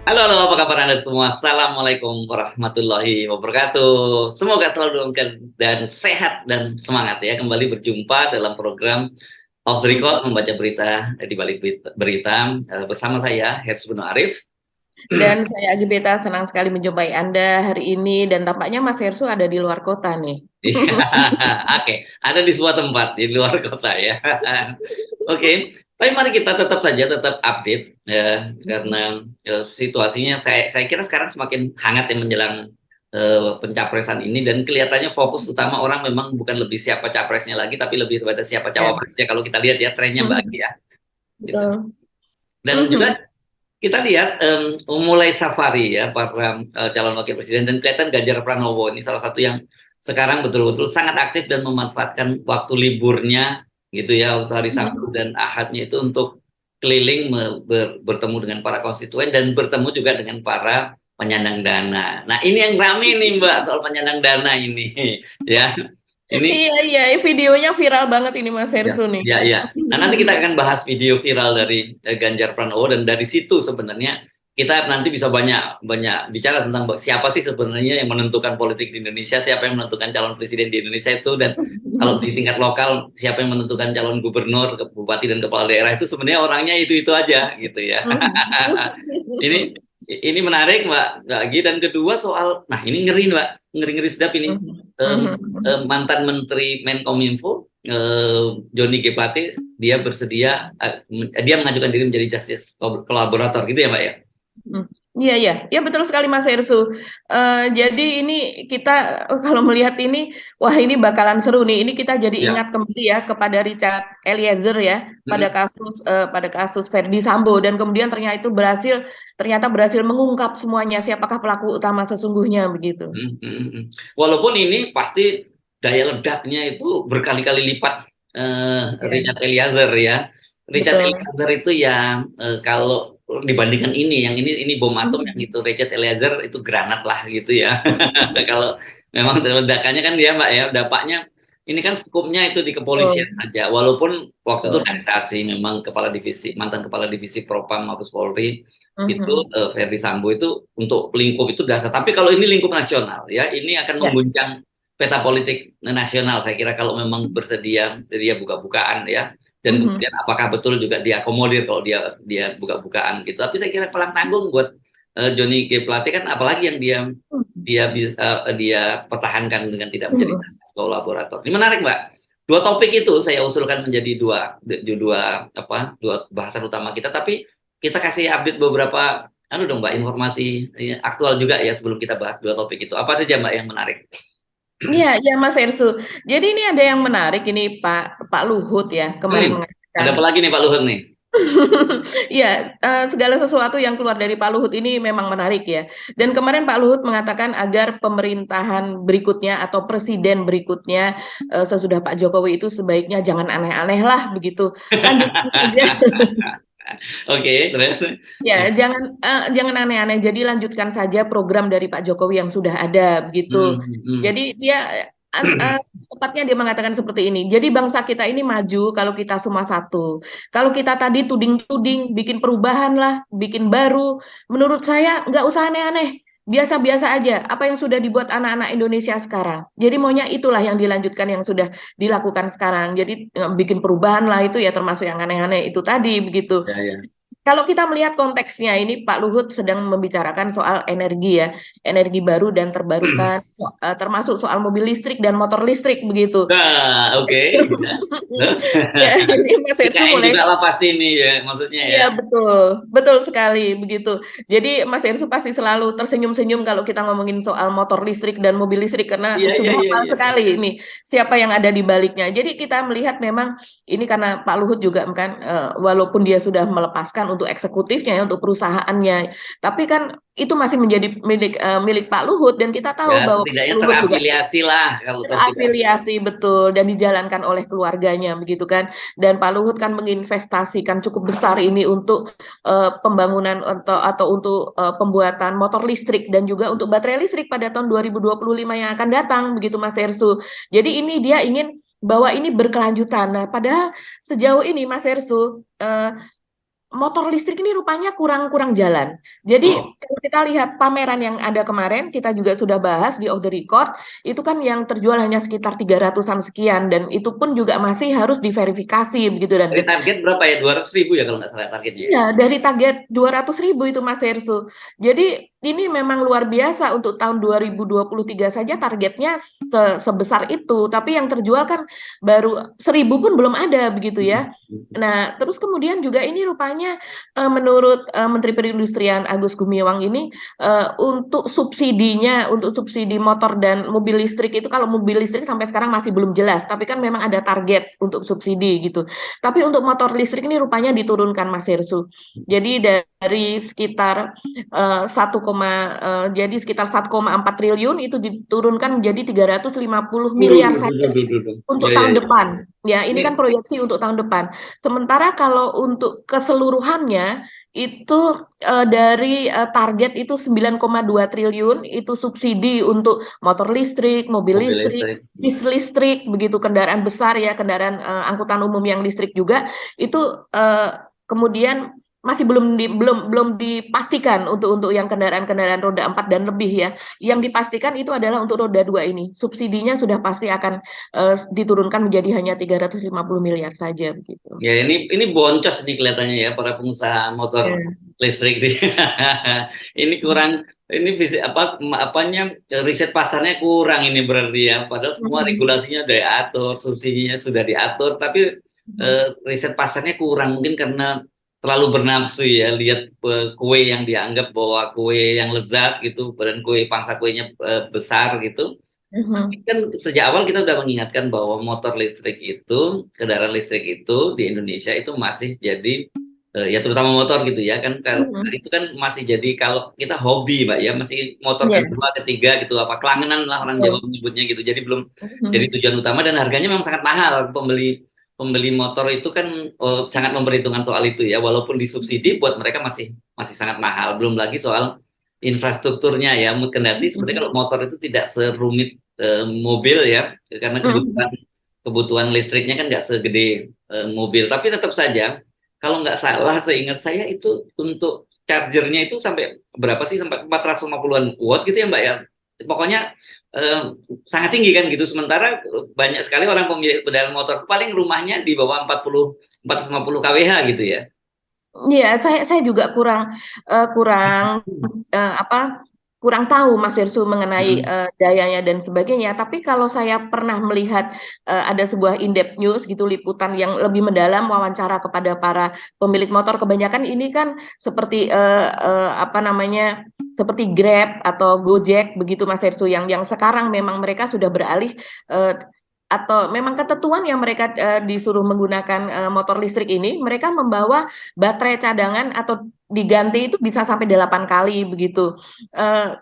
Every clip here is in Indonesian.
Halo, apa kabar Anda semua? Assalamualaikum warahmatullahi wabarakatuh. Semoga selalu dalam keadaan sehat dan semangat ya. Kembali berjumpa dalam program Off the Record, membaca berita di balik berita, bersama saya, Hersy Beno Arif. Dan saya Agibeta senang sekali menjumpai Anda hari ini dan tampaknya Mas Hersu ada di luar kota nih. Iya, oke. Ada di sebuah tempat di luar kota ya. Oke, tapi mari kita tetap update ya, karena situasinya saya kira sekarang semakin hangat ya menjelang pencapresan ini, dan kelihatannya fokus utama orang memang bukan lebih siapa capresnya lagi, tapi lebih pada siapa Ya. cawapresnya. Kalau kita lihat ya trennya Mbak Agi ya, gitu. Betul. Dan juga kita lihat mulai safari ya para calon wakil presiden, dan kelihatan Ganjar Pranowo ini salah satu yang sekarang betul-betul sangat aktif dan memanfaatkan waktu liburnya gitu ya, waktu hari Sabtu dan Ahadnya itu untuk keliling bertemu dengan para konstituen dan bertemu juga dengan para penyandang dana. Nah, ini yang rame nih Mbak, soal penyandang dana ini ya. Ini Iya, iya, videonya viral banget ini Mas ya, Hersu nih. ya, ya. Nah, nanti kita akan bahas video viral dari Ganjar Pranowo, dan dari situ sebenarnya kita nanti bisa banyak banyak bicara tentang siapa sih sebenarnya yang menentukan politik di Indonesia, siapa yang menentukan calon presiden di Indonesia itu, dan kalau di tingkat lokal siapa yang menentukan calon gubernur, bupati dan kepala daerah, itu sebenarnya orangnya itu aja gitu ya. Ini ini menarik Mbak Agi, dan kedua soal, nah ini ngeri Mbak, ngeri sedap ini. Mantan Menteri Menkominfo Johnny G. Plate, dia bersedia, dia mengajukan diri menjadi justice kolaborator gitu ya Mbak ya. Iya, iya, ya betul sekali Mas Hersu. Jadi ini kita kalau melihat ini, wah ini bakalan seru nih. Ini kita jadi Ya. ingat kembali ya kepada Richard Eliezer ya pada Mm, kasus Verdi Sambo, dan kemudian ternyata berhasil mengungkap semuanya siapakah pelaku utama sesungguhnya begitu. Walaupun ini pasti daya ledaknya itu berkali-kali lipat Ya, Richard Eliezer ya. Richard betul. Eliezer itu ya, kalau dibandingkan ini, yang ini bom atom, yang itu Richard Eliezer itu granat lah gitu ya. Kalau memang ledakannya kan dia Mbak ya, dampaknya ini kan skupnya itu di kepolisian Betul. saja. Walaupun waktu itu dari Betul. saat sih memang mantan kepala divisi Propam Mabes Polri itu Mhm. Verdi Sambo itu untuk lingkup itu dasar. Tapi kalau ini lingkup nasional ya, ini akan Ya. mengguncang peta politik nasional. Saya kira kalau memang bersedia dia buka-bukaan ya, dan Mhm. kemudian apakah betul juga diakomodir kalau dia dia buka-bukaan gitu. Tapi saya kira palang tanggung buat Johnny G. Plate kan, apalagi yang dia dia bisa dia pertahankan dengan tidak menjadi Mhm. justice kolaborator. Ini menarik Mbak. Dua topik itu saya usulkan menjadi dua bahasan utama kita, tapi kita kasih update beberapa dong Mbak, informasi aktual juga ya sebelum kita bahas dua topik itu. Apa saja Mbak yang menarik? Iya, iya Mas Ersu. Jadi ini ada yang menarik ini Pak Pak Luhut ya kemarin Ada mengatakan. apa lagi nih Pak Luhut nih? Iya, segala sesuatu yang keluar dari Pak Luhut ini memang menarik ya. Dan kemarin Pak Luhut mengatakan agar pemerintahan berikutnya atau presiden berikutnya sesudah Pak Jokowi itu sebaiknya jangan aneh-aneh lah begitu. Lanjutkan saja. Oke, terus. Ya, jangan aneh-aneh. Jadi lanjutkan saja program dari Pak Jokowi yang sudah ada begitu. Jadi dia tepatnya dia mengatakan seperti ini. Jadi bangsa kita ini maju kalau kita semua satu. Kalau kita tadi tuding-tuding, bikin perubahan lah, bikin baru. Menurut saya nggak usah aneh-aneh. Biasa-biasa aja. Apa yang sudah dibuat anak-anak Indonesia sekarang. Jadi maunya itulah yang dilanjutkan yang sudah dilakukan sekarang. Jadi bikin perubahan lah itu ya termasuk yang aneh-aneh itu tadi begitu. Ya, ya. Kalau kita melihat konteksnya ini Pak Luhut sedang membicarakan soal energi ya, energi baru dan terbarukan, termasuk soal mobil listrik dan motor listrik begitu. Nah, oke. Ya. Terus Ya, ini Mas Hersu IKN mulai. juga lah pasti ini ya, maksudnya Iya ya. betul, betul sekali begitu. Jadi Mas Ersu pasti selalu tersenyum-senyum kalau kita ngomongin soal motor listrik dan mobil listrik karena Iya, iya, sudah iya, hafal iya. sekali ini siapa yang ada di baliknya. Jadi kita melihat memang ini karena Pak Luhut juga kan walaupun dia sudah melepaskan untuk eksekutifnya ya untuk perusahaannya, tapi kan itu masih menjadi milik Pak Luhut dan kita tahu Ya, bahwa Pak setidaknya Luhut juga terafiliasi lah kalau tidak. terafiliasi betul dan dijalankan oleh keluarganya begitu kan, dan Pak Luhut kan menginvestasikan cukup besar ini untuk pembangunan atau untuk pembuatan motor listrik dan juga untuk baterai listrik pada tahun 2025 yang akan datang begitu Mas Ersu. Jadi ini dia ingin bahwa ini berkelanjutan. Nah, padahal sejauh ini Mas Ersu motor listrik ini rupanya kurang jalan. Jadi kalau kita lihat pameran yang ada kemarin, kita juga sudah bahas di off the record, itu kan yang terjual hanya sekitar 300-an sekian, dan itu pun juga masih harus diverifikasi begitu. Dan Dari target berapa ya? 200.000 ya kalau nggak salah targetnya. iya, dari target 200.000 itu Mas Hersu. Jadi ini memang luar biasa untuk tahun 2023 saja targetnya sebesar itu, tapi yang terjual kan baru 1.000 pun belum ada begitu ya. Nah, terus kemudian juga ini rupanya menurut Menteri Perindustrian Agus Gumiwang ini untuk subsidinya, untuk subsidi motor dan mobil listrik itu, kalau mobil listrik sampai sekarang masih belum jelas, tapi kan memang ada target untuk subsidi gitu. Tapi untuk motor listrik ini rupanya diturunkan Mas Hersu. Jadi dari sekitar 1,4 triliun itu diturunkan menjadi 350 miliar saja untuk tahun depan. Ya, ini kan proyeksi untuk tahun depan. Sementara kalau untuk keseluruhannya itu dari target itu 9,2 triliun itu subsidi untuk motor listrik, mobil listrik, bis listrik, begitu kendaraan besar ya, kendaraan angkutan umum yang listrik juga itu kemudian masih belum dipastikan untuk yang kendaraan roda 4 dan lebih ya. Yang dipastikan itu adalah untuk roda 2 ini. Subsidinya sudah pasti akan diturunkan menjadi hanya 350 miliar saja begitu. Ya, ini boncos nih kelihatannya ya para pengusaha motor listrik nih. Ini kurang, ini apanya riset pasarnya kurang ini berarti ya. Padahal semua regulasinya udah diatur, subsidinya sudah diatur, tapi riset pasarnya kurang, mungkin karena terlalu bernafsu ya, lihat kue yang dianggap bahwa kue yang lezat gitu, dan kue pangsa kuenya besar gitu. Kan sejak awal kita udah mengingatkan bahwa motor listrik itu, kendaraan listrik itu di Indonesia itu masih jadi ya terutama motor gitu ya kan, itu kan masih jadi, kalau kita hobi Mbak ya, masih motor kedua ketiga gitu, apa kelangenan lah orang Jawa menyebutnya gitu, jadi belum jadi tujuan utama, dan harganya memang sangat mahal. Pembeli motor itu kan sangat memperhitungkan soal itu ya, walaupun disubsidi buat mereka masih sangat mahal. Belum lagi soal infrastrukturnya ya, kendati sebenarnya kalau motor itu tidak serumit mobil ya, karena kebutuhan listriknya kan nggak segede mobil. Tapi tetap saja, kalau nggak salah seingat saya itu untuk chargernya itu sampai berapa sih, sampai 450-an watt gitu ya Mbak ya. Pokoknya sangat tinggi kan gitu. Sementara banyak sekali orang pemilik kendaraan motor paling rumahnya di bawah 450 kWh gitu ya. Iya, saya juga kurang tahu Mas Hersu mengenai dayanya dan sebagainya. Tapi kalau saya pernah melihat ada sebuah in-depth news gitu, liputan yang lebih mendalam, wawancara kepada para pemilik motor, kebanyakan ini kan seperti seperti Grab atau Gojek begitu Mas Hersu, yang sekarang memang mereka sudah beralih atau memang ketentuan yang mereka disuruh menggunakan motor listrik ini, mereka membawa baterai cadangan atau diganti itu bisa sampai 8 kali begitu.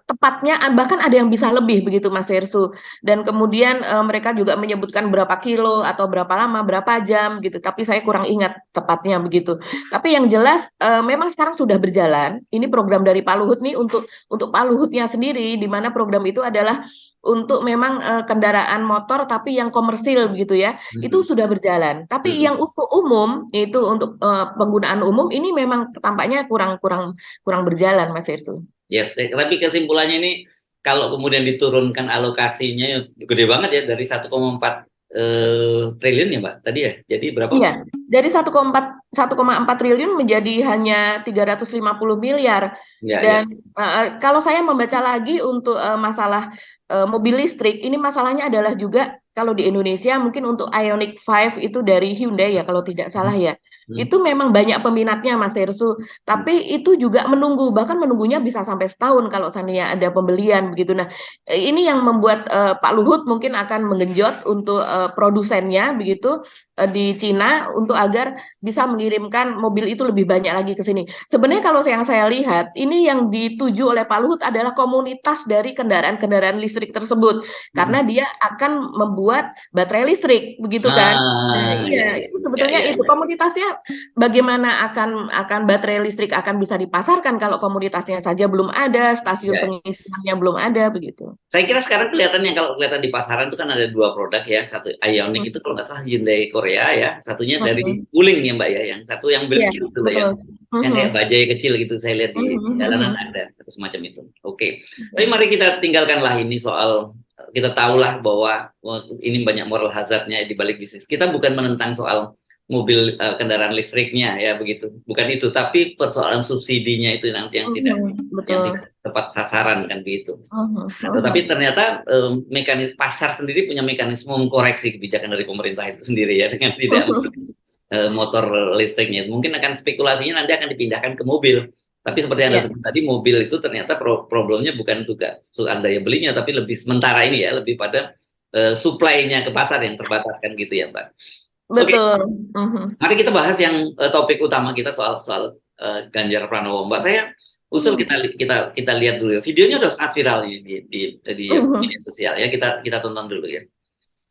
Tepatnya bahkan ada yang bisa lebih begitu Mas Hersu. Dan kemudian mereka juga menyebutkan berapa kilo atau berapa lama, berapa jam gitu. Tapi saya kurang ingat tepatnya begitu. Tapi yang jelas memang sekarang sudah berjalan. Ini program dari Pak Luhut nih untuk Pak Luhutnya sendiri, di mana program itu adalah untuk memang kendaraan motor tapi yang komersil begitu ya, itu sudah berjalan. Tapi yang untuk umum, itu untuk penggunaan umum ini memang tampaknya kurang berjalan Mas Hersu. Yes, tapi kesimpulannya ini kalau kemudian diturunkan alokasinya gede banget ya, dari 1,4 triliun ya Mbak tadi ya. Jadi berapa? Iya, dari 1,4 triliun menjadi hanya 350 miliar. Dan kalau saya membaca lagi untuk masalah mobil listrik, ini masalahnya adalah juga kalau di Indonesia mungkin untuk Ioniq 5 itu dari Hyundai ya kalau tidak salah ya. Itu memang banyak peminatnya Mas Hersu, tapi itu juga menunggu, bahkan menunggunya bisa sampai setahun kalau seandainya ada pembelian begitu. Nah, ini yang membuat Pak Luhut mungkin akan menggenjot untuk produsennya begitu di Cina untuk agar bisa mengirimkan mobil itu lebih banyak lagi ke sini. Sebenarnya kalau yang saya lihat, ini yang dituju oleh Pak Luhut adalah komunitas dari kendaraan-kendaraan listrik tersebut, karena dia akan membuat baterai listrik begitu kan. Nah, iya, itu sebetulnya itu komunitasnya bagaimana akan baterai listrik akan bisa dipasarkan kalau komunitasnya saja belum ada, stasiun Ya. pengisiannya belum ada begitu. Saya kira sekarang kelihatannya kalau kelihatan di pasaran itu kan ada 2 produk ya, satu Ioniq itu kalau nggak salah Hyundai Korea ya, satunya dari Wuling ya Mbak ya, yang satu yang Iya, kecil itu Mbak ya, betul. yang kayak bajai kecil gitu saya lihat di jalanan ada atau semacam itu. Oke. Tapi mari kita tinggalkanlah ini soal kita tahulah bahwa ini banyak moral hazardnya di balik bisnis. Kita bukan menentang soal mobil kendaraan listriknya ya begitu. Bukan itu, tapi persoalan subsidinya itu nanti yang tidak tepat sasaran kan begitu. Tetapi ternyata mekanisme pasar sendiri punya mekanisme mengkoreksi kebijakan dari pemerintah itu sendiri ya dengan tidak motor listriknya. Mungkin akan spekulasinya nanti akan dipindahkan ke mobil. Tapi seperti Anda sebut tadi, mobil itu ternyata problemnya bukan juga daya belinya, tapi lebih sementara ini ya, lebih pada supply-nya ke pasar yang terbatas kan gitu ya, Mbak. Betul. Mari kita bahas yang topik utama kita soal Ganjar Pranowo, Mbak. Saya usul kita lihat dulu ya. Videonya udah sangat viral di media sosial ya. Kita tonton dulu ya.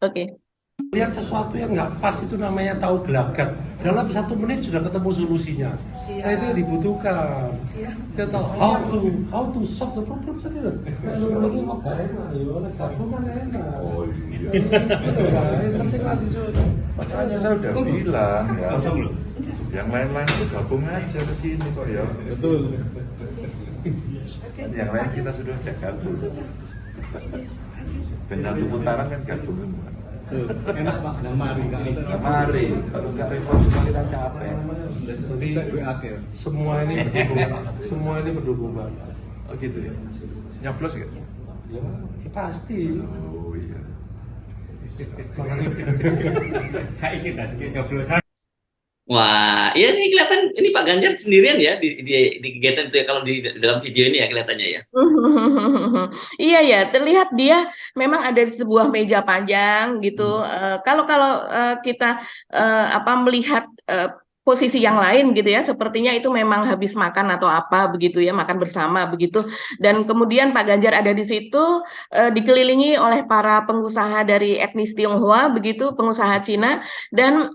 Oke. Lihat sesuatu yang nggak pas itu namanya tahu gelagat. Dalam 1 menit sudah ketemu solusinya. Nah, itu yang dibutuhkan. Kita tahu how to solve the problem saja. Ini mau gak enak, ya gabungan enak. Oh iya. Yang penting lagi sudah. Makanya saya udah bilang ya. Yang lain-lain itu gabung aja ke sini kok ya. Betul. Yang lain kita sudah jaga dulu. Dan satu putaran kan gabung semua. Enak Pak, mari. Mari, kalau nggak repot semua kita capek. Semua ini mendukung Pak. Oh gitu ya. Nyoblos nggak? Ya, pasti. Oh iya. Saya ingin tadi nyoblosan. Wah, iya ini kelihatan ini Pak Ganjar sendirian ya di kegiatan itu ya kalau di dalam video ini ya kelihatannya ya. Iya ya, terlihat dia memang ada di sebuah meja panjang gitu. Kalau kita melihat posisi yang lain gitu ya, sepertinya itu memang habis makan atau apa begitu ya, makan bersama begitu. Dan kemudian Pak Ganjar ada di situ dikelilingi oleh para pengusaha dari etnis Tionghoa begitu, pengusaha Cina. Dan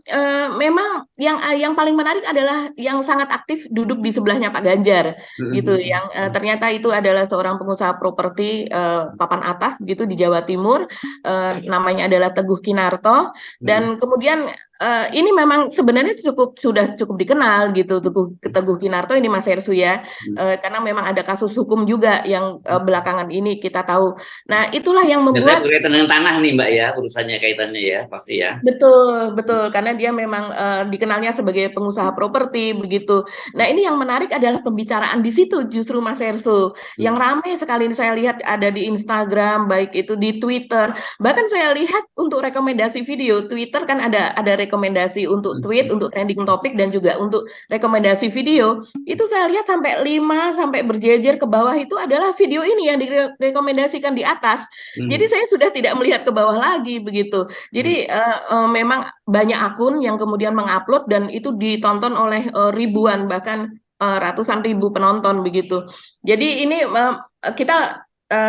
memang yang paling menarik adalah yang sangat aktif duduk di sebelahnya Pak Ganjar gitu, yang ternyata itu adalah seorang pengusaha properti papan atas begitu di Jawa Timur, namanya adalah Teguh Kinarto. Dan kemudian ini memang sebenarnya sudah cukup dikenal gitu, Teguh Kinarto ini Mas Hersu ya, karena memang ada kasus hukum juga yang belakangan ini kita tahu. Nah itulah yang membuat berkaitan dengan tanah nih Mbak ya, urusannya kaitannya ya pasti ya. Betul, karena dia memang dikenalnya sebagai pengusaha properti begitu. Nah ini yang menarik adalah pembicaraan di situ justru Mas Hersu, yang ramai sekali saya lihat ada di Instagram, baik itu di Twitter, bahkan saya lihat untuk rekomendasi video Twitter kan ada rekomendasi untuk tweet, untuk trending topik dan juga untuk rekomendasi video. Itu saya lihat sampai 5 sampai berjejer ke bawah itu adalah video ini yang direkomendasikan di atas. Jadi saya sudah tidak melihat ke bawah lagi begitu. Jadi memang banyak akun yang kemudian mengupload dan itu ditonton oleh ribuan bahkan ratusan ribu penonton begitu. Jadi ini kita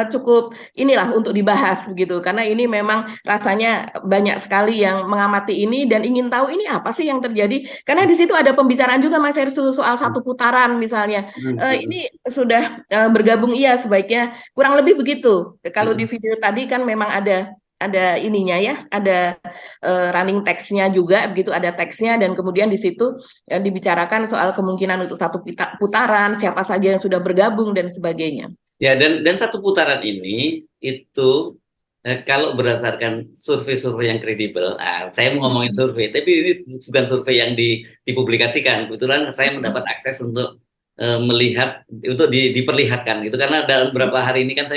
cukup inilah untuk dibahas begitu, karena ini memang rasanya banyak sekali yang mengamati ini dan ingin tahu ini apa sih yang terjadi, karena di situ ada pembicaraan juga Mas Hersu soal 1 putaran misalnya. Ini sudah bergabung iya sebaiknya kurang lebih begitu. Kalau di video tadi kan memang ada ininya ya, ada running text-nya juga begitu, ada teksnya dan kemudian di situ dibicarakan soal kemungkinan untuk 1 putaran, siapa saja yang sudah bergabung dan sebagainya. Ya, dan 1 putaran ini itu kalau berdasarkan survei-survei yang kredibel, saya mau ngomongin survei, tapi ini bukan survei yang dipublikasikan. Kebetulan saya mendapat akses untuk melihat, untuk diperlihatkan gitu, karena dalam beberapa hari ini kan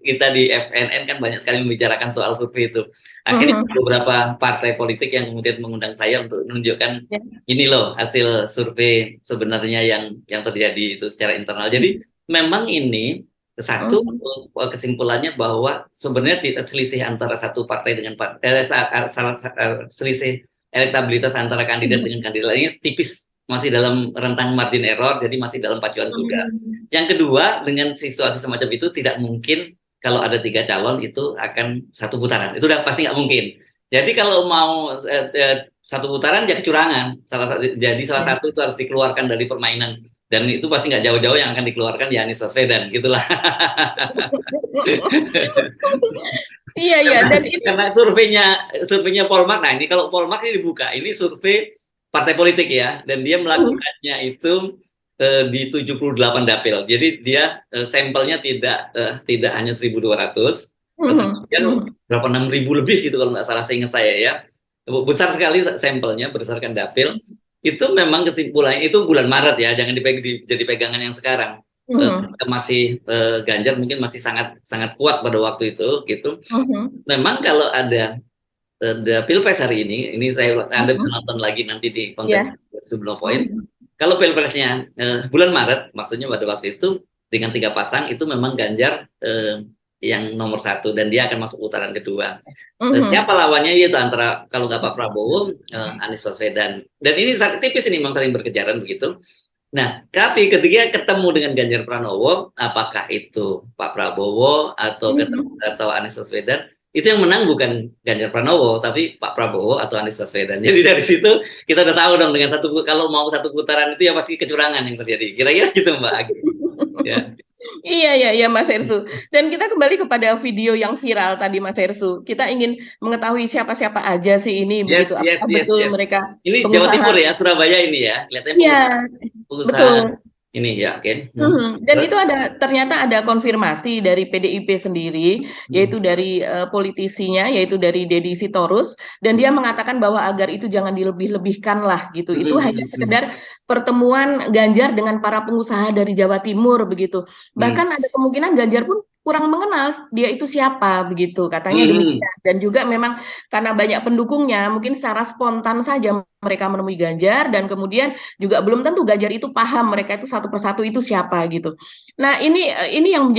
kita di FNN kan banyak sekali membicarakan soal survei itu. Akhirnya beberapa partai politik yang kemudian mengundang saya untuk menunjukkan ini loh hasil survei sebenarnya yang terjadi itu secara internal. Jadi memang ini satu kesimpulannya bahwa sebenarnya selisih antara satu partai dengan selisih elektabilitas antara kandidat dengan kandidat lainnya tipis, masih dalam rentang margin error, jadi masih dalam pacuan juga. Yang kedua, dengan situasi semacam itu tidak mungkin kalau ada 3 calon itu akan 1 putaran, itu udah pasti nggak mungkin. Jadi kalau mau 1 satu putaran ya kecurangan. Jadi salah satu itu harus dikeluarkan dari permainan, dan itu pasti nggak jauh-jauh yang akan dikeluarkan ya Anies Baswedan gitulah. Iya, iya, dan ini Karena surveinya Polmark. Nah, ini kalau Polmark ini dibuka, ini survei partai politik ya, dan dia melakukannya itu di 78 dapil. Jadi dia sampelnya tidak hanya 1.200, kemudian berapa 6.000 lebih gitu kalau nggak salah seingat saya ya. Besar sekali sampelnya berdasarkan dapil. Itu memang kesimpulannya itu bulan Maret ya, jangan jadi pegangan yang sekarang. Masih Ganjar mungkin masih sangat kuat pada waktu itu gitu. Memang kalau ada Pilpres hari ini Anda bisa nonton lagi nanti di konten sebelum poin. Kalau Pilpresnya bulan Maret, maksudnya pada waktu itu dengan 3 pasang itu memang Ganjar yang nomor 1 dan dia akan masuk putaran kedua. Siapa lawannya itu antara kalau nggak Pak Prabowo, Anies Baswedan. Dan ini tipis ini memang saling berkejaran begitu. Nah, tapi ketika ketemu dengan Ganjar Pranowo, apakah itu Pak Prabowo atau Anies Baswedan, itu yang menang bukan Ganjar Pranowo, tapi Pak Prabowo atau Anies Baswedan. Jadi dari situ kita udah tahu dong dengan kalau mau satu putaran itu ya pasti kecurangan yang terjadi. Kira-kira gitu Mbak Agi. Ya. Iya Mas Hersu. Dan kita kembali kepada video yang viral tadi Mas Hersu. Kita ingin mengetahui siapa-siapa aja sih ini begitu. Apakah betul mereka ini pengusaha. Jawa Timur ya, Surabaya ini ya. Kelihatannya pengusaha. Betul. Ini ya, Ken. Dan itu ternyata ada konfirmasi dari PDIP sendiri, yaitu dari politisinya, yaitu dari Deddy Sitorus, dan dia mengatakan bahwa agar itu jangan dilebih-lebihkan lah gitu. Itu hanya sekedar pertemuan Ganjar dengan para pengusaha dari Jawa Timur begitu. Bahkan ada kemungkinan Ganjar pun kurang mengenal dia itu siapa begitu, katanya demikian. Dan juga memang karena banyak pendukungnya, mungkin secara spontan saja mereka menemui Ganjar, dan kemudian juga belum tentu Ganjar itu paham mereka itu satu persatu itu siapa gitu. Nah ini yang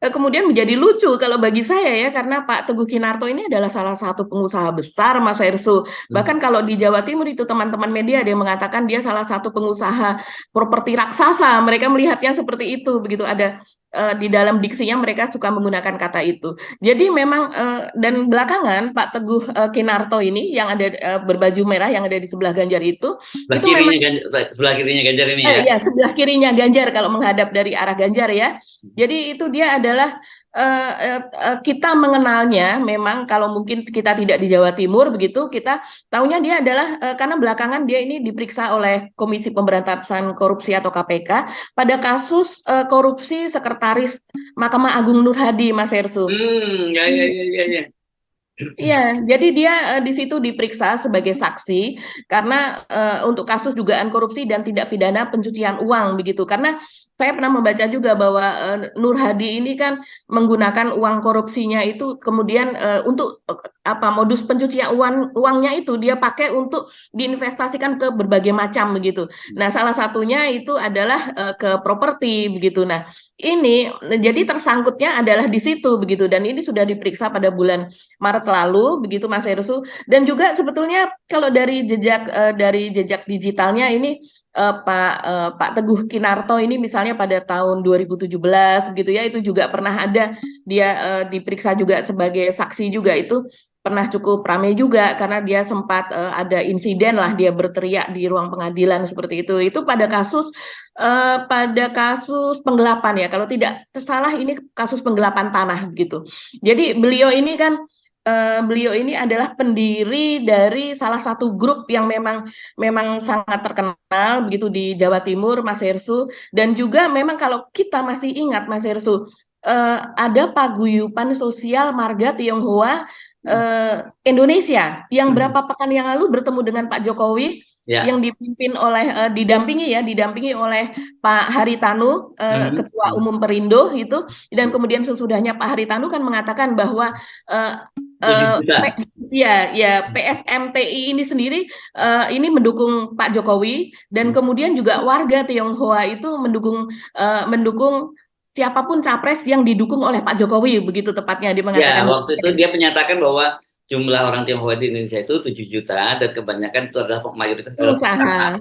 kemudian menjadi lucu kalau bagi saya ya, karena Pak Teguh Kinarto ini adalah salah satu pengusaha besar Mas Hersu. Bahkan kalau di Jawa Timur itu teman-teman media ada yang mengatakan dia salah satu pengusaha properti raksasa. Mereka melihatnya seperti itu begitu. Ada di dalam diksinya mereka suka menggunakan kata itu. Jadi memang dan belakangan Pak Teguh Kinarto ini yang ada berbaju merah yang ada di sebelah Ganjar itu sebelah kirinya Ganjar ini ya. Iya, sebelah kirinya Ganjar kalau menghadap dari arah Ganjar ya. Jadi itu dia adalah kita mengenalnya memang kalau mungkin kita tidak di Jawa Timur begitu, kita tahunya dia adalah karena belakangan dia ini diperiksa oleh Komisi Pemberantasan Korupsi atau KPK pada kasus korupsi Sekretaris Mahkamah Agung Nur Hadi, Mas Hersu. Ya. Iya, jadi dia di situ diperiksa sebagai saksi karena untuk kasus dugaan korupsi dan tindak pidana pencucian uang begitu. Karena saya pernah membaca juga bahwa Nur Hadi ini kan menggunakan uang korupsinya itu kemudian untuk modus pencucian uangnya itu dia pakai untuk diinvestasikan ke berbagai macam begitu. Nah, salah satunya itu adalah ke properti begitu. Nah, ini jadi tersangkutnya adalah di situ begitu, dan ini sudah diperiksa pada bulan Maret lalu begitu Mas Hersu. Dan juga sebetulnya kalau dari jejak digitalnya ini Pak Teguh Kinarto ini misalnya pada tahun 2017 gitu ya, itu juga pernah ada dia diperiksa juga sebagai saksi juga, itu pernah cukup ramai juga karena dia sempat ada insiden lah, dia berteriak di ruang pengadilan seperti itu. Itu pada kasus penggelapan ya, kalau tidak salah ini kasus penggelapan tanah gitu. Jadi beliau ini kan beliau ini adalah pendiri dari salah satu grup yang memang sangat terkenal begitu di Jawa Timur, Mas Hersu. Dan juga memang kalau kita masih ingat Mas Hersu, ada paguyuban sosial Marga Tionghoa Indonesia yang berapa pekan yang lalu bertemu dengan Pak Jokowi, yang dipimpin oleh didampingi oleh Pak Haritanu, Ketua Umum Perindo itu. Dan kemudian sesudahnya Pak Haritanu kan mengatakan bahwa PSMTI ini sendiri ini mendukung Pak Jokowi, dan kemudian juga warga Tionghoa itu mendukung siapapun capres yang didukung oleh Pak Jokowi, begitu tepatnya dia mengatakan. Ya, waktu itu dia menyatakan bahwa jumlah orang Tionghoa di Indonesia itu 7 juta dan kebanyakan itu adalah mayoritas usaha.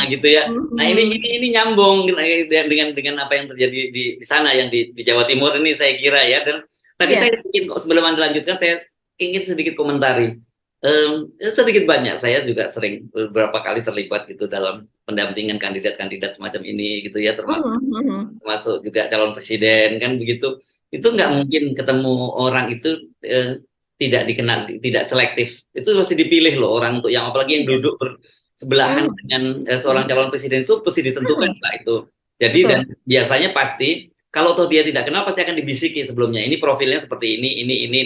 Gitu ya. Nah, ini nyambung dengan apa yang terjadi di sana yang di Jawa Timur ini saya kira ya. Dan tadi saya ingin sebelum Anda lanjutkan saya ingin sedikit komentari Sedikit banyak saya juga sering beberapa kali terlibat gitu dalam pendampingan kandidat-kandidat semacam ini gitu ya, termasuk juga calon presiden kan begitu. Itu nggak mungkin ketemu orang itu tidak dikenal, tidak selektif. Itu mesti dipilih loh orang untuk yang apalagi yang duduk bersebelahan dengan seorang calon presiden itu mesti ditentukan Pak itu. Jadi dan biasanya pasti kalau toh dia tidak kenal pasti akan dibisiki sebelumnya. Ini profilnya seperti ini.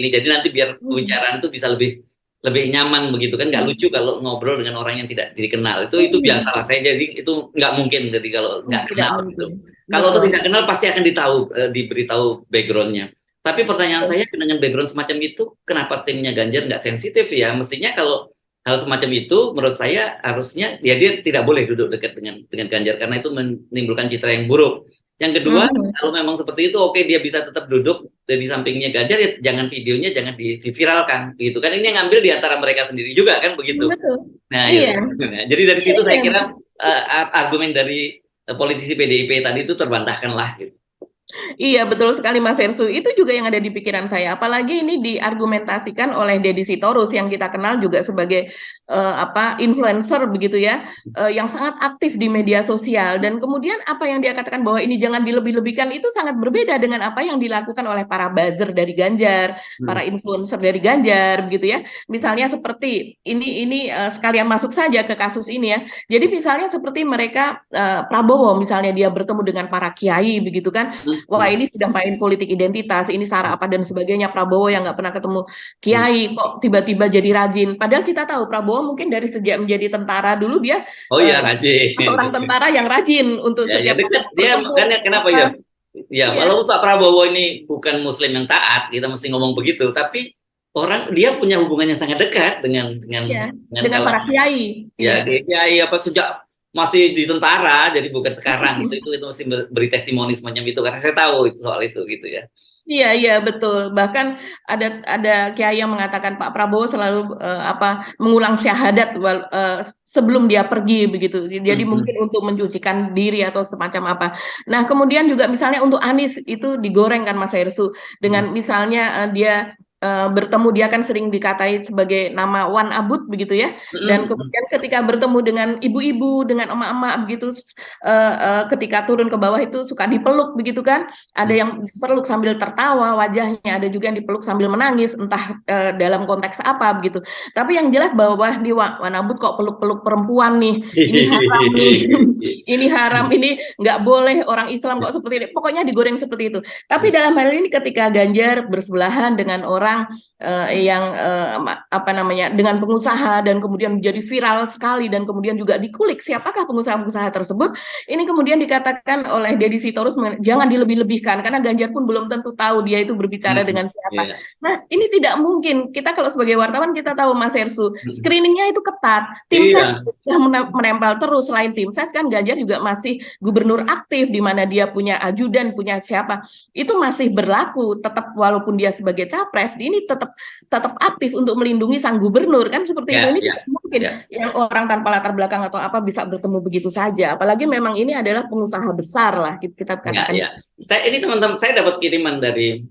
Jadi nanti biar pembicaraan itu bisa lebih nyaman begitu kan, nggak lucu kalau ngobrol dengan orang yang tidak dikenal. Itu biasalah saya, jadi itu nggak mungkin jadi kalau nggak kenal gitu. Kalau tuh tidak kenal pasti akan diberitahu backgroundnya. Tapi pertanyaan saya dengan background semacam itu, kenapa timnya Ganjar nggak sensitif ya? Mestinya kalau hal semacam itu menurut saya harusnya ya dia tidak boleh duduk dekat dengan Ganjar karena itu menimbulkan citra yang buruk. Yang kedua, kalau memang seperti itu, oke dia bisa tetap duduk di sampingnya Ganjar, ya jangan videonya jangan diviralkan, gitu kan? Ini yang ngambil di antara mereka sendiri juga kan begitu. Nah, iya. Ya. Jadi dari situ saya kira argumen dari politisi PDIP tadi itu terbantahkan lah. Gitu. Iya, betul sekali Mas Hersu. Itu juga yang ada di pikiran saya. Apalagi ini diargumentasikan oleh Deddy Sitorus yang kita kenal juga sebagai influencer begitu ya, yang sangat aktif di media sosial. Dan kemudian apa yang dia katakan bahwa ini jangan dilebih-lebihkan itu sangat berbeda dengan apa yang dilakukan oleh para buzzer dari Ganjar, para influencer dari Ganjar begitu ya. Misalnya seperti ini sekalian masuk saja ke kasus ini ya. Jadi misalnya seperti mereka Prabowo misalnya dia bertemu dengan para kiai begitu kan. Wah ini sudah main politik identitas, ini sara apa dan sebagainya. Prabowo yang nggak pernah ketemu kiai kok tiba-tiba jadi rajin. Padahal kita tahu Prabowo mungkin dari sejak menjadi tentara dulu dia rajin. Seorang tentara yang rajin untuk setiap dia makanya kenapa ya walaupun Pak Prabowo ini bukan Muslim yang taat, kita mesti ngomong begitu, tapi dia punya hubungan yang sangat dekat dengan para kiai. Ya, kiai sejak masih di tentara, jadi bukan sekarang itu mesti beri testimoni semacam itu karena saya tahu soal itu gitu ya. Iya betul. Bahkan ada kiai yang mengatakan Pak Prabowo selalu mengulang syahadat sebelum dia pergi begitu. Jadi mungkin untuk mencucikan diri atau semacam apa. Nah, kemudian juga misalnya untuk Anies itu digoreng kan Mas Hersu dengan misalnya dia bertemu, dia kan sering dikatai sebagai nama Wan Abut begitu ya, dan kemudian ketika bertemu dengan ibu-ibu, dengan emak-emak begitu, ketika turun ke bawah itu suka dipeluk begitu kan, ada yang dipeluk sambil tertawa wajahnya, ada juga yang dipeluk sambil menangis, entah dalam konteks apa begitu. Tapi yang jelas bahwa di Wan Abut kok peluk-peluk perempuan nih, ini haram nih, ini haram, ini nggak boleh, orang Islam kok seperti ini, pokoknya digoreng seperti itu. Tapi dalam hal ini ketika Ganjar bersebelahan dengan orang yang dengan pengusaha dan kemudian menjadi viral sekali dan kemudian juga dikulik siapakah pengusaha-pengusaha tersebut, ini kemudian dikatakan oleh Deddy Sitorus jangan dilebih-lebihkan karena Ganjar pun belum tentu tahu dia itu berbicara dengan siapa. Nah ini tidak mungkin, kita kalau sebagai wartawan kita tahu Mas Hersu, screeningnya itu ketat, tim ses sudah menempel terus. Selain tim ses kan Ganjar juga masih gubernur aktif di mana dia punya ajudan, punya siapa, itu masih berlaku tetap walaupun dia sebagai capres, ini tetap aktif untuk melindungi sang gubernur kan seperti itu. Ini tidak mungkin yang orang tanpa latar belakang atau apa bisa bertemu begitu saja, apalagi memang ini adalah pengusaha besar lah kita katakan. Ini teman-teman saya dapat kiriman dari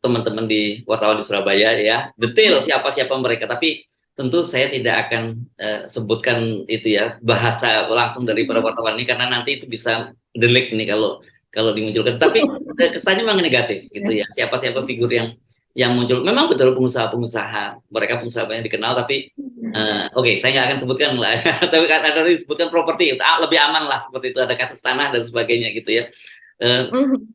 teman-teman di wartawan di Surabaya ya, detail siapa mereka, tapi tentu saya tidak akan sebutkan itu ya, bahasa langsung dari para wartawan ini karena nanti itu bisa delik nih kalau dimunculkan. Tapi kesannya memang negatif gitu ya, siapa-siapa figur yang muncul. Memang betul pengusaha, mereka pengusaha banyak dikenal, tapi saya nggak akan sebutkan lah. Tapi ada disebutkan properti, lebih aman lah seperti itu, ada kasus tanah dan sebagainya gitu ya.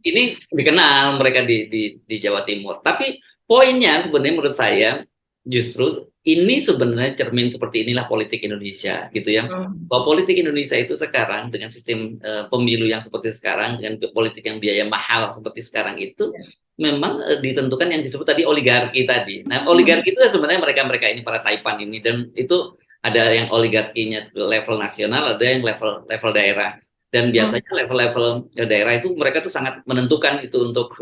Ini dikenal mereka di Jawa Timur. Tapi poinnya sebenarnya menurut saya justru ini sebenarnya cermin seperti inilah politik Indonesia gitu ya. Bahwa politik Indonesia itu sekarang dengan sistem pemilu yang seperti sekarang, dengan politik yang biaya mahal seperti sekarang itu memang ditentukan yang disebut tadi oligarki tadi. Nah, oligarki itu sebenarnya mereka ini para taipan ini, dan itu ada yang oligarkinya level nasional, ada yang level daerah. Dan biasanya level-level daerah itu mereka tuh sangat menentukan itu untuk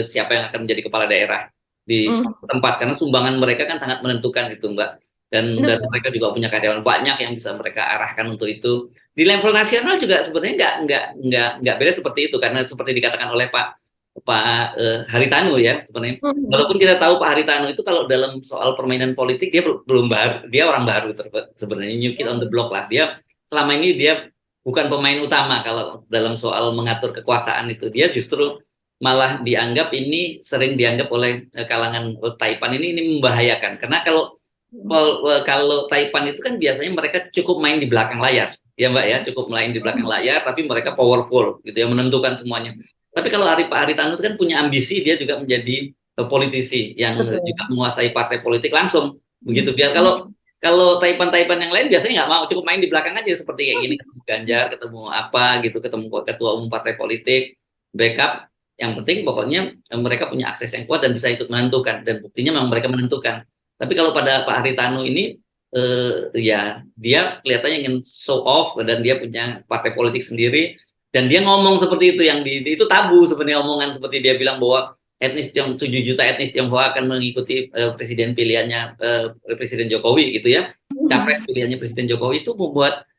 siapa yang akan menjadi kepala daerah di tempat, karena sumbangan mereka kan sangat menentukan itu Mbak. Dan mereka juga punya karyawan banyak yang bisa mereka arahkan untuk itu. Di level nasional juga sebenarnya nggak beda seperti itu, karena seperti dikatakan oleh Pak Haritanu ya sebenarnya. Walaupun kita tahu Pak Haritanu itu kalau dalam soal permainan politik dia belum baru, dia orang baru sebenarnya, new kid on the block lah. Dia selama ini dia bukan pemain utama kalau dalam soal mengatur kekuasaan itu. Dia justru malah dianggap ini sering dianggap oleh kalangan Taipan ini membahayakan. Karena kalau Taipan itu kan biasanya mereka cukup main di belakang layar. Ya Mbak ya, cukup main di belakang layar, tapi mereka powerful gitu ya, menentukan semuanya. Tapi kalau Pak Haritanu itu kan punya ambisi, dia juga menjadi politisi yang juga menguasai partai politik langsung begitu. Biar kalau Taipan yang lain biasanya nggak mau, cukup main di belakang aja seperti kayak gini, ketemu Ganjar, ketemu apa gitu, ketemu ketua umum partai politik, backup. Yang penting pokoknya mereka punya akses yang kuat dan bisa ikut menentukan, dan buktinya memang mereka menentukan. Tapi kalau pada Pak Haritanu ini ya dia kelihatannya ingin show off dan dia punya partai politik sendiri. Dan dia ngomong seperti itu, yang itu tabu sebenarnya, omongan seperti dia bilang bahwa 7 juta etnis Tionghoa akan mengikuti presiden pilihannya Presiden Jokowi gitu ya, capres pilihannya Presiden Jokowi. Itu membuat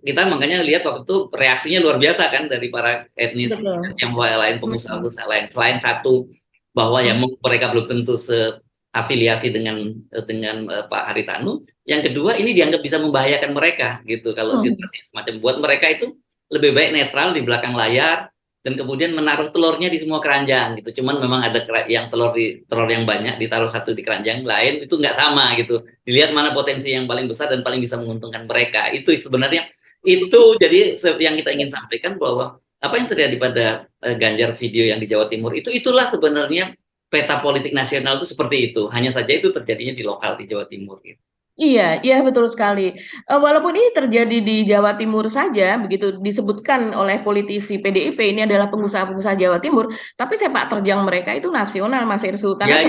kita makanya lihat waktu itu reaksinya luar biasa kan dari para etnis Tionghoa lain, pengusaha-pengusaha lain, selain satu bahwa ya mereka belum tentu seafiliasi dengan Pak Haritanu. Yang kedua, ini dianggap bisa membahayakan mereka gitu kalau situasi semacam, buat mereka itu lebih baik netral di belakang layar dan kemudian menaruh telurnya di semua keranjang gitu. Cuman memang ada yang telur yang banyak ditaruh satu di keranjang lain, itu nggak sama gitu. Dilihat mana potensi yang paling besar dan paling bisa menguntungkan mereka. Itu sebenarnya jadi yang kita ingin sampaikan, bahwa apa yang terjadi pada Ganjar video yang di Jawa Timur itulah sebenarnya peta politik nasional itu seperti itu. Hanya saja itu terjadinya di lokal di Jawa Timur gitu. Iya, iya betul sekali. Walaupun ini terjadi di Jawa Timur saja, begitu disebutkan oleh politisi PDIP ini adalah pengusaha-pengusaha Jawa Timur, tapi sepak terjang mereka itu nasional, Mas Irsu. Karena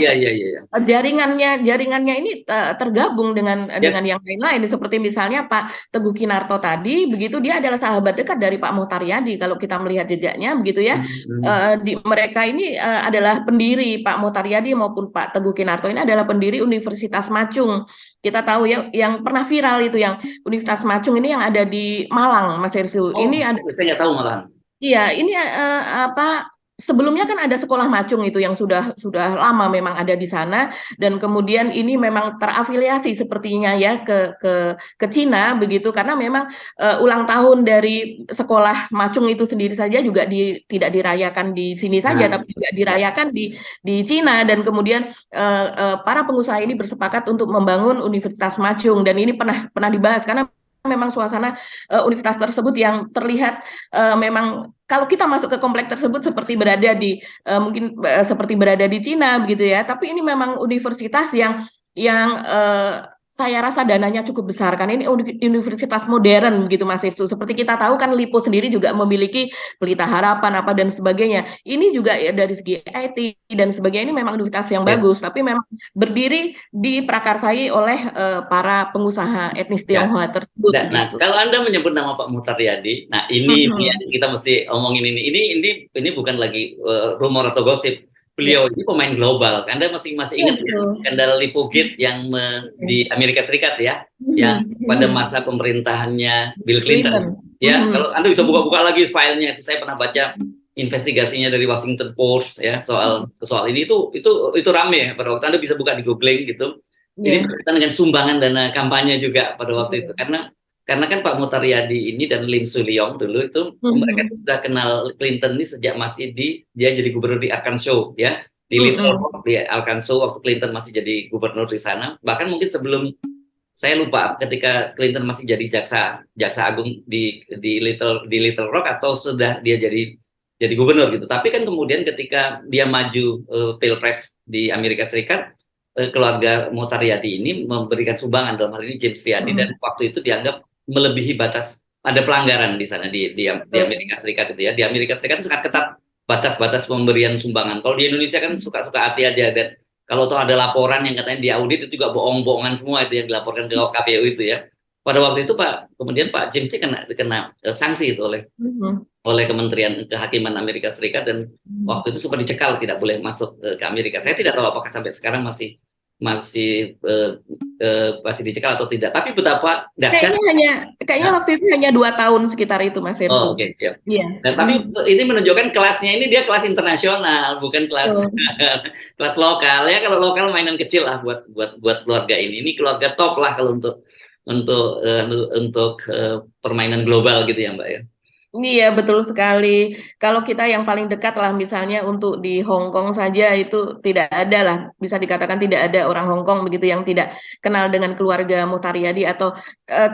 jaringannya ini tergabung dengan yang lain-lain. Seperti misalnya Pak Teguh Kinarto tadi, begitu dia adalah sahabat dekat dari Pak Mohtar Yadi. Kalau kita melihat jejaknya, begitu ya, mereka ini adalah pendiri, Pak Mohtar Yadi maupun Pak Teguh Kinarto ini adalah pendiri Universitas Macung. Kita tahu ya, yang pernah viral itu yang Universitas Macung ini yang ada di Malang, Mas Hersu. Ini ada, saya nggak tahu malahan. Iya, ini sebelumnya kan ada sekolah Macung itu yang sudah lama memang ada di sana, dan kemudian ini memang terafiliasi sepertinya ya ke Cina begitu, karena memang ulang tahun dari sekolah Macung itu sendiri saja juga tidak dirayakan di sini saja, tapi juga dirayakan di Cina, dan kemudian para pengusaha ini bersepakat untuk membangun Universitas Macung, dan ini pernah dibahas karena memang suasana universitas tersebut yang terlihat memang kalau kita masuk ke komplek tersebut seperti berada di seperti berada di Cina begitu ya. Tapi ini memang universitas yang saya rasa dananya cukup besar, kan ini universitas modern begitu Mas Irsu. Seperti kita tahu kan Lipo sendiri juga memiliki Pelita Harapan apa dan sebagainya. Ini juga ya, dari segi IT dan sebagainya, ini memang universitas yang bagus, tapi memang berdiri diprakarsai oleh para pengusaha etnis Tionghoa tersebut. Nah, kalau Anda menyebut nama Pak Mohtar Yadi, nah ini yang kita mesti omongin ini bukan lagi rumor atau gosip. Beliau ini pemain global. Anda masih ingat ya, skandal Lipogate yang di Amerika Serikat ya, yang pada masa pemerintahannya Bill Clinton. Ya, kalau Anda bisa buka-buka lagi filenya, itu saya pernah baca investigasinya dari Washington Post ya soal ini, itu rame ya pada waktu. Anda bisa buka di googling gitu. Ini berkaitan dengan sumbangan dana kampanye juga pada waktu itu, karena kan Pak Mohtar Yadi ini dan Lim Sulyong dulu itu mereka itu sudah kenal Clinton ini sejak masih dia jadi gubernur di Arkansas ya, di Little Rock di Arkansas waktu Clinton masih jadi gubernur di sana. Bahkan mungkin sebelum, saya lupa ketika Clinton masih jadi jaksa agung di Little Rock atau sudah dia jadi gubernur gitu. Tapi kan kemudian ketika dia maju Pilpres di Amerika Serikat, keluarga Mohtar Yadi ini memberikan sumbangan, dalam hal ini James Riyadi, dan waktu itu dianggap melebihi batas, ada pelanggaran di sana di Amerika Serikat itu ya. Di Amerika Serikat sangat ketat batas-batas pemberian sumbangan. Kalau di Indonesia kan suka hati aja, dan kalau tuh ada laporan yang katanya diaudit itu juga bohong-bohongan semua itu yang dilaporkan ke KPU itu ya. Pada waktu itu kemudian Pak James kena sanksi itu oleh Kementerian Kehakiman Amerika Serikat, dan waktu itu sempat dicekal, tidak boleh masuk ke Amerika. Saya tidak tahu apakah sampai sekarang masih masih dicekal atau tidak. Tapi betapa dahsyat. Kayaknya waktu itu hanya 2 tahun sekitar itu, Mas Hersu. Oke, ya. Iya. Nah, tapi ini menunjukkan kelasnya ini dia kelas internasional, bukan kelas kelas lokal ya. Kalau lokal mainan kecil lah buat keluarga ini. Ini keluarga top lah kalau untuk permainan global gitu ya, Mbak ya. Iya, betul sekali. Kalau kita yang paling dekat lah, misalnya untuk di Hong Kong saja itu tidak ada lah, bisa dikatakan tidak ada orang Hong Kong begitu yang tidak kenal dengan keluarga Mutharyadi atau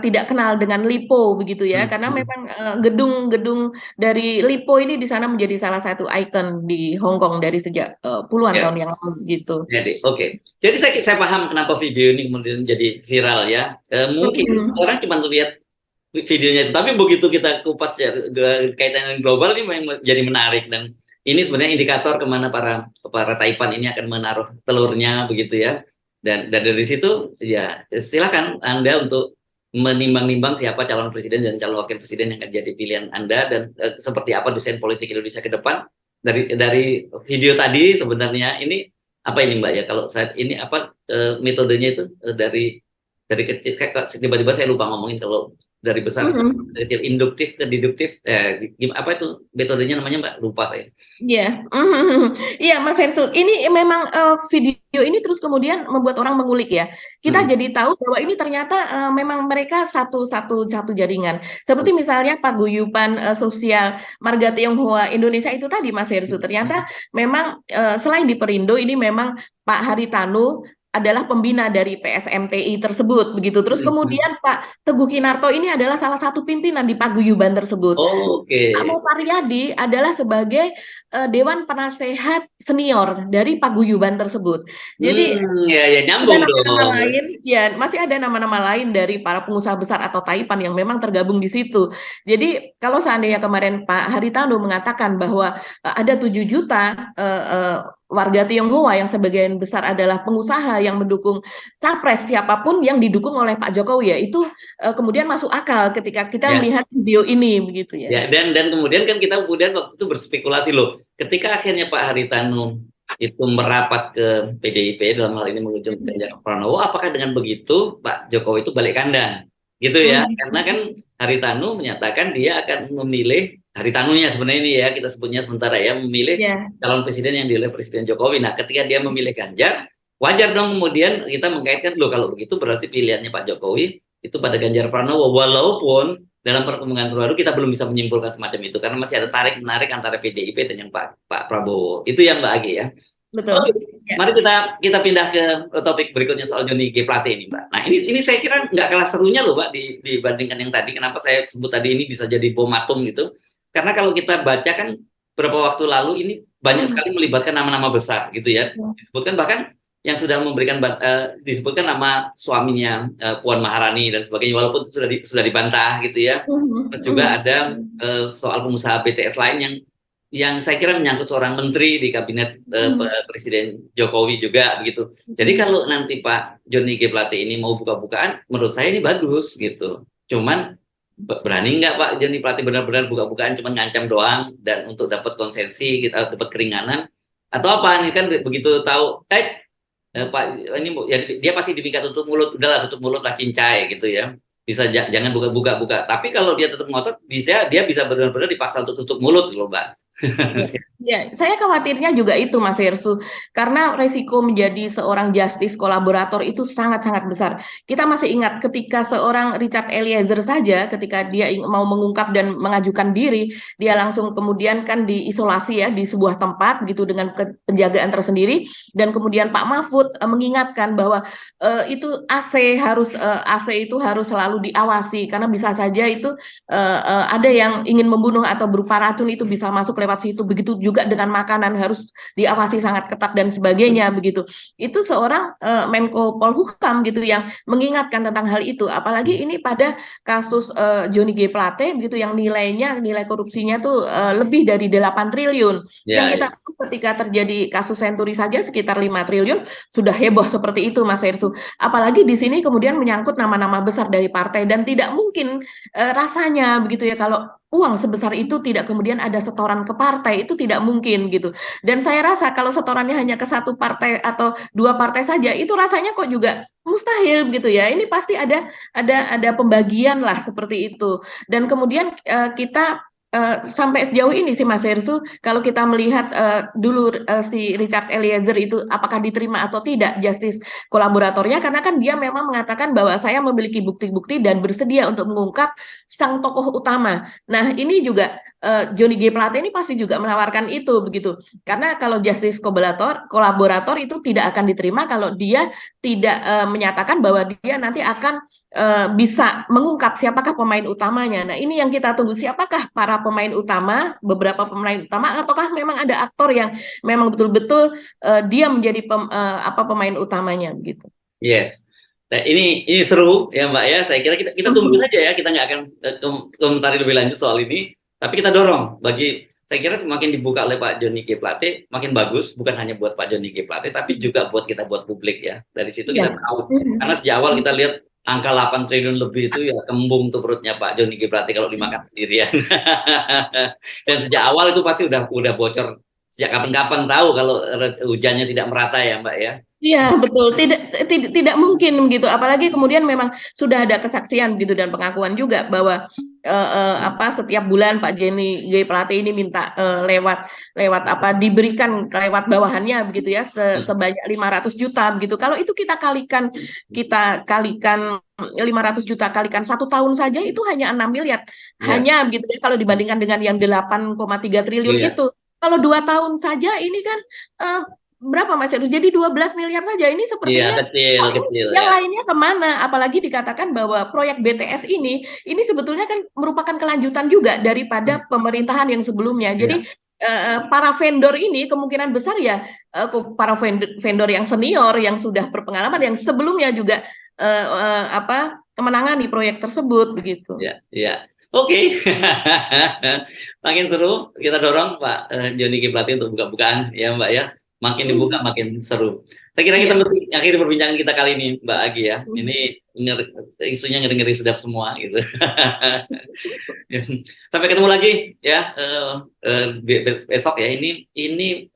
tidak kenal dengan Lipo begitu ya, karena memang gedung-gedung dari Lipo ini di sana menjadi salah satu ikon di Hong Kong dari sejak puluhan tahun yang lalu gitu. Jadi, Jadi saya paham kenapa video ini kemudian jadi viral ya. Mungkin orang cuma lihat videonya itu, tapi begitu kita kupas ya kaitan dengan global ini memang jadi menarik, dan ini sebenarnya indikator kemana para Taipan ini akan menaruh telurnya begitu ya, dan dari situ ya silakan Anda untuk menimbang-nimbang siapa calon presiden dan calon wakil presiden yang akan jadi pilihan Anda, dan seperti apa desain politik Indonesia ke depan. Dari video tadi sebenarnya ini apa ini Mbak ya, kalau saat ini apa metodenya itu dari kecil, tiba-tiba saya lupa ngomongin, kalau dari besar ke kecil, induktif ke deduktif, apa itu metodenya namanya Mbak, lupa saya. Iya, iya Mas Hersul, ini memang video ini terus kemudian membuat orang mengulik ya. Kita jadi tahu bahwa ini ternyata memang mereka satu jaringan. Seperti misalnya paguyuban sosial Marga Tionghoa Indonesia itu tadi Mas Hersul, ternyata memang selain di Perindo ini memang Pak Haritanu adalah pembina dari PSMTI tersebut begitu. Terus kemudian Pak Teguh Kinarto ini adalah salah satu pimpinan di paguyuban tersebut. Pak Mutharyadi adalah sebagai Dewan Penasehat Senior dari paguyuban tersebut. Jadi nyambung nama lain, ya masih ada nama-nama lain dari para pengusaha besar atau Taipan yang memang tergabung di situ. Jadi kalau seandainya kemarin Pak Haritanu mengatakan bahwa ada 7 juta warga Tionghoa yang sebagian besar adalah pengusaha yang mendukung capres siapapun yang didukung oleh Pak Jokowi, ya itu kemudian masuk akal ketika kita melihat video ini begitu ya. Dan kemudian kan kita kemudian waktu itu berspekulasi loh, ketika akhirnya Pak Haritanu itu merapat ke PDIP dalam hal ini mengunjungi Ganjar Pranowo, apakah dengan begitu Pak Jokowi itu balik kandang gitu ya? Karena kan Haritanu menyatakan dia akan memilih, Haritanunya sebenarnya ini ya kita sebutnya sementara ya, memilih calon presiden yang dipilih Presiden Jokowi. Nah ketika dia memilih Ganjar, wajar dong kemudian kita mengkaitkan loh, kalau begitu berarti pilihannya Pak Jokowi itu pada Ganjar Pranowo, walaupun dalam perkembangan terbaru kita belum bisa menyimpulkan semacam itu karena masih ada tarik-menarik antara PDIP dan yang Pak Prabowo. Itu yang Mbak Agi ya. Betul. Mari kita pindah ke topik berikutnya soal Johnny G. Plate ini, Mbak. Nah, ini saya kira nggak kalah serunya loh, Mbak, dibandingkan yang tadi. Kenapa saya sebut tadi ini bisa jadi bom atom gitu? Karena kalau kita baca kan beberapa waktu lalu ini banyak sekali melibatkan nama-nama besar gitu ya. Disebutkan bahkan yang sudah memberikan disebutkan nama suaminya Puan Maharani dan sebagainya, walaupun itu sudah dibantah gitu ya. Terus juga ada soal pengusaha BTS lain yang saya kira menyangkut seorang menteri di kabinet Presiden Jokowi juga begitu. Jadi kalau nanti Pak Johnny G. Plate ini mau buka-bukaan, menurut saya ini bagus gitu. Cuman berani nggak Pak Johnny Plate benar-benar buka-bukaan cuma ngancam doang dan untuk dapat konsensi, kita dapat keringanan atau apa? Ini kan begitu tahu Pak ini ya, dia pasti diminta tutup mulut, udahlah tutup mulut lah cincai gitu ya. Bisa jangan buka. Tapi kalau dia tetap ngotot, dia bisa benar-benar dipaksa untuk tutup mulut loh, Mbak. Ya, saya khawatirnya juga itu Mas Hersu, karena resiko menjadi seorang justice kolaborator itu sangat-sangat besar. Kita masih ingat ketika seorang Richard Eliezer saja, ketika dia mau mengungkap dan mengajukan diri, dia langsung kemudian kan diisolasi ya di sebuah tempat gitu dengan penjagaan tersendiri, dan kemudian Pak Mahfud mengingatkan bahwa itu AC itu harus selalu diawasi karena bisa saja itu ada yang ingin membunuh atau berupa racun itu bisa masuk lewat situ. Begitu juga dengan makanan harus diawasi sangat ketat dan sebagainya begitu. Itu seorang Menko Polhukam gitu yang mengingatkan tentang hal itu. Apalagi ini pada kasus Johnny G. Plate begitu yang nilai korupsinya tuh lebih dari 8 triliun. Yang kita tahu ketika terjadi kasus Senturi saja sekitar 5 triliun sudah heboh seperti itu Mas Hersu. Apalagi di sini kemudian menyangkut nama-nama besar dari partai dan tidak mungkin rasanya begitu ya kalau uang sebesar itu tidak kemudian ada setoran ke partai, itu tidak mungkin gitu. Dan saya rasa kalau setorannya hanya ke satu partai atau dua partai saja, itu rasanya kok juga mustahil gitu ya. Ini pasti ada pembagian lah seperti itu. Dan kemudian kita sampai sejauh ini sih Mas Hersu, kalau kita melihat dulu si Richard Eliezer itu apakah diterima atau tidak justice kolaboratornya, karena kan dia memang mengatakan bahwa saya memiliki bukti-bukti dan bersedia untuk mengungkap sang tokoh utama. Nah ini juga Johnny G. Plate ini pasti juga menawarkan itu begitu, karena kalau justice kolaborator itu tidak akan diterima kalau dia tidak menyatakan bahwa dia nanti akan bisa mengungkap siapakah pemain utamanya. Nah, ini yang kita tunggu, siapakah para pemain utama, beberapa pemain utama, ataukah memang ada aktor yang memang betul-betul dia menjadi pemain utamanya gitu. Yes. Nah, ini seru ya Mbak ya. Saya kira kita tunggu saja ya. Kita nggak akan komentari lebih lanjut soal ini. Tapi kita dorong saya kira semakin dibuka oleh Pak Johnny G. Plate, makin bagus. Bukan hanya buat Pak Johnny G. Plate, tapi juga buat publik ya. Dari situ kita tahu. Karena sejak awal kita lihat angka 8 triliun lebih itu ya kembung tuh perutnya Pak Johnny G. Plate kalau dimakan sendirian. Dan sejak awal itu pasti udah bocor. Sejak kapan-kapan tahu kalau hujannya tidak merata ya Mbak ya. Iya betul, tidak mungkin begitu. Apalagi kemudian memang sudah ada kesaksian gitu dan pengakuan juga bahwa setiap bulan Pak Johnny G. Plate ini minta lewat diberikan lewat bawahannya begitu ya sebanyak 500 juta begitu. Kalau itu kita kalikan 500 juta kalikan 1 tahun saja itu hanya 6 miliar. Hanya begitu ya kalau dibandingkan dengan yang 8,3 triliun itu. Kalau 2 tahun saja ini kan berapa Mas Heru? Jadi 12 miliar saja. Ini sepertinya kecil yang ya. lainnya kemana? Apalagi dikatakan bahwa proyek BTS ini sebetulnya kan merupakan kelanjutan juga daripada pemerintahan yang sebelumnya. Jadi para vendor ini kemungkinan besar ya para vendor yang senior yang sudah berpengalaman yang sebelumnya juga kemenangan di proyek tersebut begitu. Ya. Oke. Makin seru, kita dorong Pak Johnny G. Plate untuk buka-bukaan ya Mbak ya. Makin dibuka makin seru. Saya kira kita mesti akhiri perbincangan kita kali ini Mbak Agi ya. Ini isunya ngeri-ngeri sedap semua gitu. Sampai ketemu lagi ya besok ya. Ini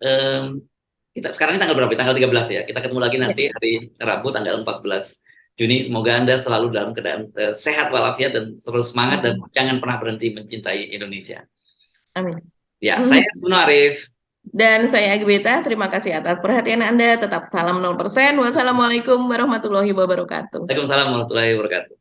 kita sekarang ini tanggal berapa? Tanggal 13 ya. Kita ketemu lagi nanti hari Rabu tanggal 14 Juni. Semoga Anda selalu dalam keadaan sehat walafiat dan terus semangat dan jangan pernah berhenti mencintai Indonesia. Amin. Ya, saya Suno Arif. Dan saya Agbeta, terima kasih atas perhatian Anda. Tetap salam 0%. Wassalamualaikum warahmatullahi wabarakatuh. Waalaikumsalam warahmatullahi wabarakatuh.